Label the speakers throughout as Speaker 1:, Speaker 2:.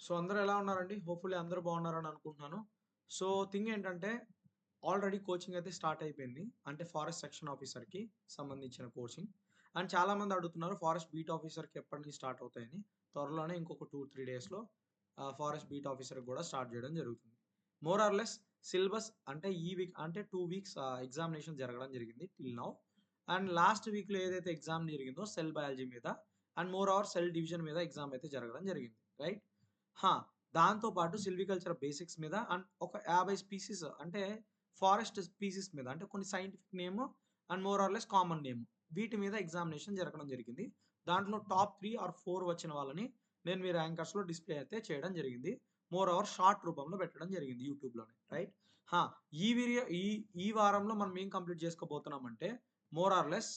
Speaker 1: So అందరూ ఎలా ఉన్నారండి? హోప్‌ఫుల్లీ అందరూ బాగున్నారని అనుకుంటున్నాను. సో థింగ్ ఏంటంటే ఆల్రెడీ కోచింగ్ అయితే స్టార్ట్ అయిపోయింది. అంటే ఫారెస్ట్ సెక్షన్ ఆఫీసర్‌కి సంబంధించిన కోచింగ్. అండ్ చాలామంది అడుగుతున్నారు ఫారెస్ట్ బీట్ ఆఫీసర్‌కి ఎప్పటి నుంచి స్టార్ట్ అవుతాయని. త్వరలోనే ఇంకొక 2, 3 డేస్‌లో ఫారెస్ట్ బీట్ ఆఫీసర్‌కి కూడా స్టార్ట్ చేయడం జరుగుతుంది. మోర్ ఆర్ లెస్ సిలబస్ అంటే ఈ వీక్ అంటే 2 వీక్స్ ఎగ్జామినేషన్ జరగడం జరిగింది టిల్ నౌ. అండ్ లాస్ట్ వీక్‌లో ఏదైతే ఎగ్జామ్ జరిగిందో సెల్ బయాలజీ మీద and more over cell division మీద ఎగ్జామ్ అయితే జరగడం జరిగింది. రైట్? హా! దాంతో పాటు సిల్వికల్చర్ బేసిక్స్ మీద అండ్ ఒక 50 స్పీసీస్ అంటే ఫారెస్ట్ స్పీసీస్ మీద అంటే కొన్ని scientific name and more or less common name వీటి మీద ఎగ్జామినేషన్ జరగడం జరిగింది. దాంట్లో టాప్ 3 ఆర్ 4 వచ్చిన వాళ్ళని నేను మీ ర్యాంకర్స్‌లో డిస్‌ప్లే అయితే చేయడం జరిగింది. మోర్ ఓవర్ షార్ట్ రూపంలో పెట్టడం జరిగింది యూట్యూబ్‌లోనే. రైట్? హా! ఈ వీడియో ఈ ఈ వారంలో మనం ఏం కంప్లీట్ చేసుకోబోతున్నామంటే మోర్ ఆర్ లెస్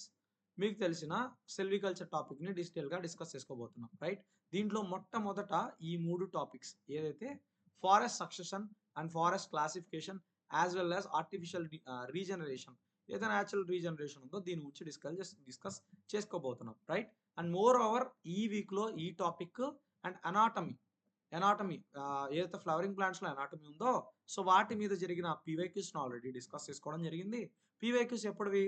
Speaker 1: మీకు తెలిసిన సెల్వికల్చర్ టాపిక్‌ని డీటెయిల్‌గా డిస్కస్ చేసుకోబోతున్నాం. రైట్? దీంట్లో మొట్టమొదట ఈ 3 టాపిక్స్ ఏదైతే forest succession and forest classification as well as artificial regeneration ఏదైతే న్యాచురల్ రీజనరేషన్ ఉందో దీని గురించి డిస్కస్ చేసుకోబోతున్నాం. రైట్? అండ్ మోర్ ఓవర్ ఈ వీక్‌లో ఈ టాపిక్ అండ్ ఎనాటమీ ఏదైతే ఫ్లవరింగ్ ప్లాంట్స్‌లో ఎనాటమీ ఉందో సో వాటి మీద జరిగిన పీవైక్యూస్‌ని ఆల్రెడీ డిస్కస్ చేసుకోవడం జరిగింది. పీవైక్యూస్ ఎప్పటివి?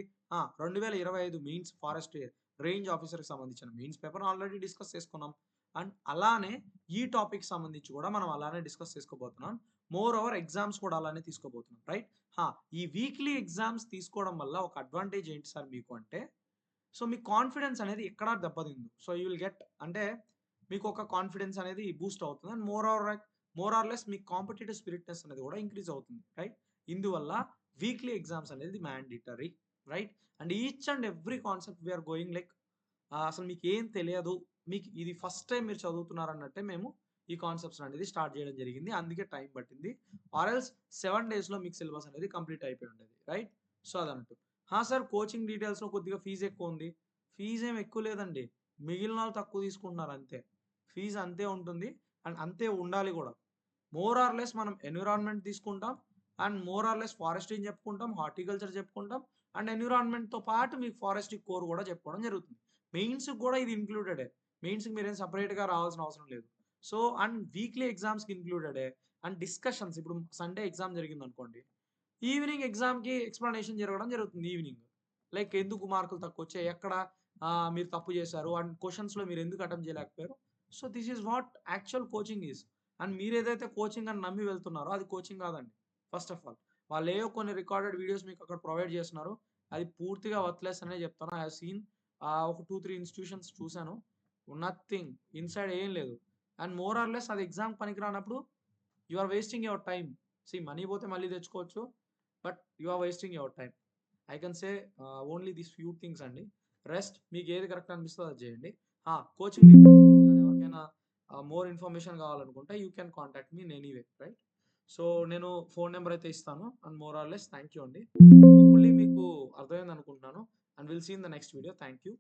Speaker 1: 2025 మెయిన్స్ ఫారెస్ట్ రేంజ్ ఆఫీసర్‌కి సంబంధించిన మెయిన్స్ పేపర్‌ని ఆల్రెడీ డిస్కస్ చేసుకున్నాం. అండ్ అలానే ఈ టాపిక్ సంబంధించి కూడా మనం అలానే డిస్కస్ చేసుకోబోతున్నాం. మోర్ ఓవర్ ఎగ్జామ్స్ కూడా అలానే తీసుకోబోతున్నాం. రైట్? ఈ వీక్లీ ఎగ్జామ్స్ తీసుకోవడం వల్ల ఒక అడ్వాంటేజ్ ఏంటి సార్ మీకు అంటే, సో మీ కాన్ఫిడెన్స్ అనేది ఎక్కడా దెబ్బతిందు. సో యూ విల్ గెట్ అంటే మీకు ఒక కాన్ఫిడెన్స్ అనేది బూస్ట్ అవుతుంది. అండ్ మోర్ ఆర్ లెస్ మీ కాంపిటీటివ్ స్పిరిట్‌నెస్ అనేది కూడా ఇంక్రీజ్ అవుతుంది. రైట్? ఇందువల్ల వీక్లీ ఎగ్జామ్స్ అనేది mandatory. Right? And each and every concept we are going like అసలు మీకేం తెలియదు. మీకు ఇది ఫస్ట్ టైమ్ మీరు చదువుతున్నారన్నట్టే మేము ఈ కాన్సెప్ట్స్ అనేది స్టార్ట్ చేయడం జరిగింది. అందుకే టైం పట్టింది. ఆర్ ఎల్స్ 7 డేస్‌లో మీకు సిలబస్ అనేది కంప్లీట్ అయిపోయి ఉండేది. రైట్? సో అదన్నట్టు. సార్ కోచింగ్ డీటెయిల్స్‌లో కొద్దిగా ఫీజ్ ఎక్కువుంది. ఫీజ్ ఏమి ఎక్కువ లేదండి. మిగిలిన వాళ్ళు తక్కువ తీసుకుంటున్నారు అంతే. ఫీజ్ అంతే ఉంటుంది. అండ్ అంతే ఉండాలి గూడా. మోర్ ఆర్ లెస్ మనం ఎన్విరాన్మెంట్ తీసుకుంటాం. అండ్ మోర్ ఆర్ లెస్ ఫారెస్ట్రీని చెప్పుకుంటాం. హార్టికల్చర్ చెప్పుకుంటాం. అండ్ ఎన్విరాన్మెంట్‌తో పాటు మీకు ఫారెస్ట్రీ కోర్ కూడా చెప్పుకోవడం జరుగుతుంది. మెయిన్స్‌కి కూడా ఇది ఇంక్లూడెడే. మెయిన్స్‌కి మీరేం సెపరేట్‌గా రావాల్సిన అవసరం లేదు. సో, అండ్ వీక్లీ ఎగ్జామ్స్‌కి ఇంక్లూడెడే. అండ్ డిస్కషన్స్ ఇప్పుడు సండే ఎగ్జామ్ జరిగిందనుకోండి. ఈవినింగ్ ఎగ్జామ్‌కి ఎక్స్‌ప్లనేషన్ జరగడం జరుగుతుంది ఈవినింగ్. లైక్ ఎందుకు మార్కులు తక్కువొచ్చాయి? ఎక్కడ మీరు తప్పు చేశారు? అండ్ క్వెషన్స్‌లో మీరు ఎందుకు అటెంప్ట్ చేయలేకపోయారు? So, this is what actual coaching is. And మీరేదైతే కోచింగ్ అని నమ్మి వెళ్తున్నారో అది కోచింగ్ కాదండి. First of all. వాళ్ళేవో కొన్ని రికార్డెడ్ వీడియోస్ మీకు అక్కడ ప్రొవైడ్ చేస్తున్నారు. అది పూర్తిగా వర్త్‌లెస్ అనే చెప్తాను. ఐ హావ్ సీన్ ఒక 2, 3 ఇన్‌స్టిట్యూషన్స్ చూసాను. నథింగ్. ఇన్‌సైడ్ ఏం లేదు. అండ్ మోర్ ఆర్ లెస్ అది ఎగ్జామ్‌కి పనికిరానప్పుడు you are wasting your time. Money పోతే మళ్ళీ తెచ్చుకోవచ్చు. But you are wasting your time. I can say only these few things అండి. రెస్ట్ మీకు ఏది కరెక్ట్ అనిపిస్తుందో అది చేయండి. కోచింగ్ డీటెయిల్స్ గురించి గాని ఎవరికైనా మోర్ ఇన్ఫర్మేషన్ కావాలనుకుంటే you can contact me in anyway. Right? So, నేను ఫోన్ నంబర్ అయితే ఇస్తాను. And more or less thank you అండి. హోప్‌ఫుల్లీ మీకు అర్థమైందనుకుంటున్నాను. And will see in the next video. Thank you.